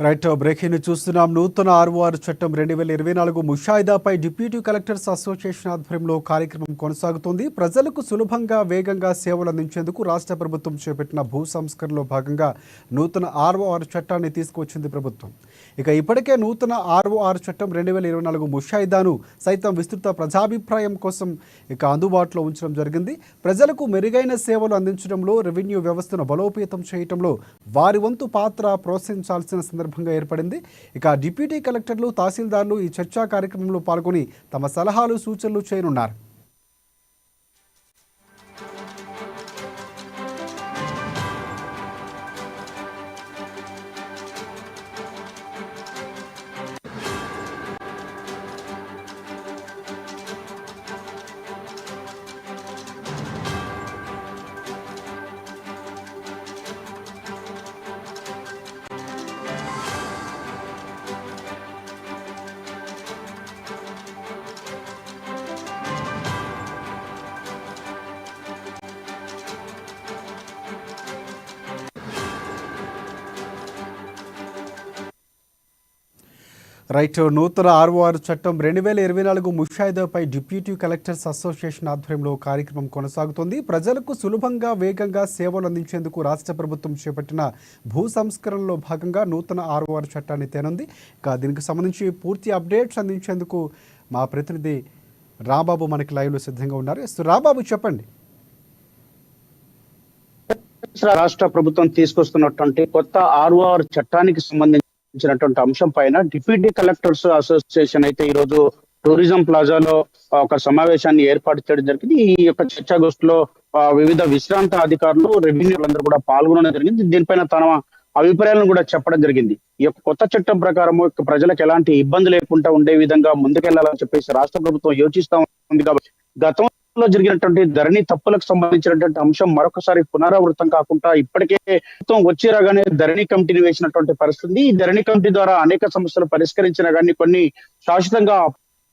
Right breaking చూస్తున్నాం. నూతన ROR చట్టం 2024 ముషాయిదాపై డిప్యూటీ కలెక్టర్స్ అసోసియేషన్ ఆధ్వర్యంలో కార్యక్రమం కొనసాగుతోంది. ప్రజలకు సులభంగా వేగంగా సేవలు అందించేందుకు రాష్ట్ర ప్రభుత్వం చేపట్టిన భూ సంస్కరణలో భాగంగా నూతన ఆర్ఓఆర్ చట్టాన్ని తీసుకువచ్చింది ప్రభుత్వం. ఇప్పటికే నూతన ఆర్ఓఆర్ చట్టం 2024 ముషాయిదాను సైతం విస్తృత ప్రజాభిప్రాయం కోసం అందుబాటులో ఉంచడం జరిగింది. ప్రజలకు మెరుగైన సేవలు అందించడంలో, రెవెన్యూ వ్యవస్థను బలోపేతం చేయడంలో వారి వంతు పాత్ర ప్రోత్సహించాల్సిన సందర్భంగా ఏర్పడింది. డిప్యూటీ కలెక్టర్లు, తహసీల్దార్లు ఈ చర్చా కార్యక్రమంలో పాల్గొని తమ సలహాలు, సూచనలు చేయనున్నారు. రైట్. నూతన ఆర్ఓఆర్ చట్టం 2024 ముషాయిదాపై డిప్యూటీ కలెక్టర్స్ అసోసియేషన్ ఆధ్వర్యంలో కార్యక్రమం కొనసాగుతోంది. ప్రజలకు సులభంగా, వేగంగా సేవలు అందించేందుకు రాష్ట్ర ప్రభుత్వం చేపట్టిన భూ సంస్కరణలో భాగంగా నూతన ఆర్ఓఆర్ చట్టాన్ని తేనుంది. దీనికి సంబంధించి పూర్తి అప్డేట్స్ అందించేందుకు మా ప్రతినిధి రాంబాబు మనకి లైవ్లో సిద్ధంగా ఉన్నారు. రాంబాబు, చెప్పండి. రాష్ట్ర ప్రభుత్వం తీసుకొస్తున్నటువంటి కొత్త ఆర్ఓఆర్ చట్టానికి సంబంధించి అంశం పైన డిప్యూటీ కలెక్టర్స్ అసోసియేషన్ అయితే ఈ రోజు టూరిజం ప్లాజాలో ఒక సమావేశాన్ని ఏర్పాటు చేయడం జరిగింది. ఈ యొక్క చర్చాగోష్ఠిలో వివిధ విశ్రాంత అధికారులు, రెవెన్యూలందరూ కూడా పాల్గొనడం జరిగింది. దీనిపైన తన అభిప్రాయాలను కూడా చెప్పడం జరిగింది. ఈ యొక్క కొత్త చట్టం ప్రకారం ప్రజలకు ఎలాంటి ఇబ్బంది లేకుండా ఉండే విధంగా ముందుకెళ్లాలని చెప్పేసి రాష్ట్ర ప్రభుత్వం యోచిస్తా ఉంది. కాబట్టి గతంలో జరిగినటువంటి ధరణి తప్పులకు సంబంధించినటువంటి అంశం మరొకసారి పునరావృతం కాకుండా ఇప్పటికే వచ్చి రాగానే ధరణి కమిటీని వేసినటువంటి పరిస్థితి. ఈ ధరణి కమిటీ ద్వారా అనేక సమస్యలు పరిష్కరించినా కానీ కొన్ని శాశ్వతంగా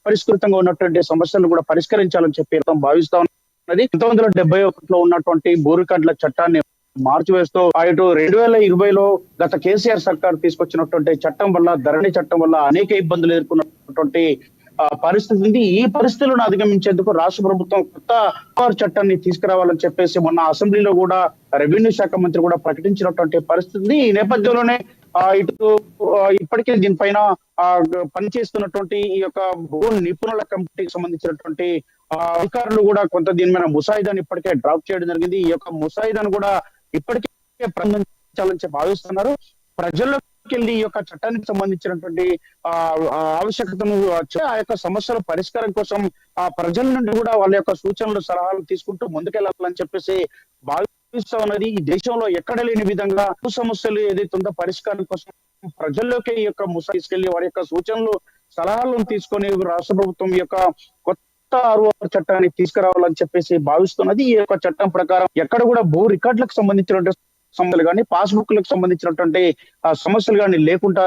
పరిష్కృతంగా ఉన్నటువంటి సమస్యలను కూడా పరిష్కరించాలని చెప్పి భావిస్తా ఉన్నది. 1971లో ఉన్నటువంటి భూ రికార్డుల చట్టాన్ని మార్చివేస్తూ ఇటు 2020లో గత కేసీఆర్ సర్కార్ తీసుకొచ్చినటువంటి చట్టం వల్ల, ధరణి చట్టం వల్ల అనేక ఇబ్బందులు ఎదుర్కొన్నటువంటి పరిస్థితి ఉంది. ఈ పరిస్థితులను అధిగమించేందుకు రాష్ట్ర ప్రభుత్వం కొత్త ఆర్ఓఆర్ చట్టాన్ని తీసుకురావాలని చెప్పేసి మొన్న అసెంబ్లీలో కూడా రెవెన్యూ శాఖ మంత్రి కూడా ప్రకటించినటువంటి పరిస్థితి. ఈ నేపథ్యంలోనే ఇటు ఇప్పటికే దీనిపైన పనిచేస్తున్నటువంటి ఈ యొక్క భూ నిపుణుల కమిటీకి సంబంధించినటువంటి అధికారులు కూడా కొంత దీని మీద ముసాయిదాను ఇప్పటికే డ్రాప్ చేయడం జరిగింది. ఈ యొక్క ముసాయిదాను కూడా ఇప్పటికే ప్రారంభించాలని భావిస్తున్నారు. ప్రజల్లోకి వెళ్ళి ఈ యొక్క చట్టానికి సంబంధించినటువంటి ఆవశ్యకతను ఆ యొక్క సమస్యల పరిష్కారం కోసం ఆ ప్రజల నుండి కూడా వాళ్ళ యొక్క సూచనలు, సలహాలు తీసుకుంటూ ముందుకెళ్లాలని చెప్పేసి భావిస్తా ఉన్నది. ఈ దేశంలో ఎక్కడ లేని విధంగా సమస్యలు ఏదైతే ఉందో పరిష్కారం కోసం ప్రజల్లోకి ఈ యొక్క తీసుకెళ్లి వారి యొక్క సూచనలు, సలహాలను తీసుకొని రాష్ట్ర ప్రభుత్వం యొక్క కొత్త ఆర్ఓఆర్ చట్టాన్ని తీసుకురావాలని చెప్పేసి భావిస్తున్నది. ఈ యొక్క చట్టం ప్రకారం ఎక్కడ కూడా భూ రికార్డులకు సంబంధించినటువంటి సమస్యలు కానీ, పాస్బుక్లకు సంబంధించినటువంటి సమస్యలు కానీ లేకుండా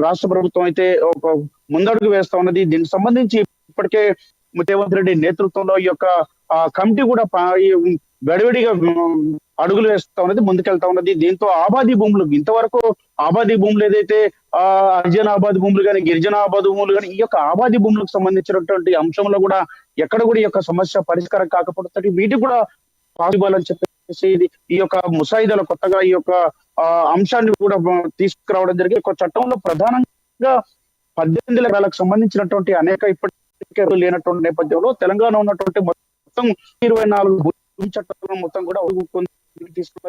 రాష్ట్ర ప్రభుత్వం అయితే ఒక ముందడుగు వేస్తా ఉన్నది. దీనికి సంబంధించి ఇప్పటికే రేవంత్ రెడ్డి నేతృత్వంలో ఈ యొక్క కమిటీ కూడా గడివిడిగా అడుగులు వేస్తా ఉన్నది, ముందుకెళ్తా ఉన్నది. దీంతో ఆబాదీ భూములు, ఇంతవరకు ఆబాదీ భూములు ఏదైతే హరిజన ఆబాదీ భూములు కానీ, గిరిజన ఆబాదీ భూములు కానీ, ఈ యొక్క ఆబాదీ భూములకు సంబంధించినటువంటి అంశంలో కూడా ఎక్కడ కూడా ఈ యొక్క సమస్య పరిష్కారం కాకపోతే వీటికి కూడా పాసిబుల్ అని చెప్పేసి ఈ యొక్క ముసాయిదాలో కొత్తగా ఈ యొక్క అంశాన్ని కూడా తీసుకురావడం జరిగింది. ఒక చట్టంలో ప్రధానంగా 18 ఎకరాలకు సంబంధించినటువంటి అనేక ఇప్పటికే లేనటువంటి నేపథ్యంలో తెలంగాణ ఉన్నటువంటి మొత్తం 24 భూ చట్టాలను మొత్తం కూడా తీసుకున్న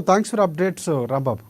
థ్యాంక్స్ ఫర్ అప్డేట్స్ రాంబాబు.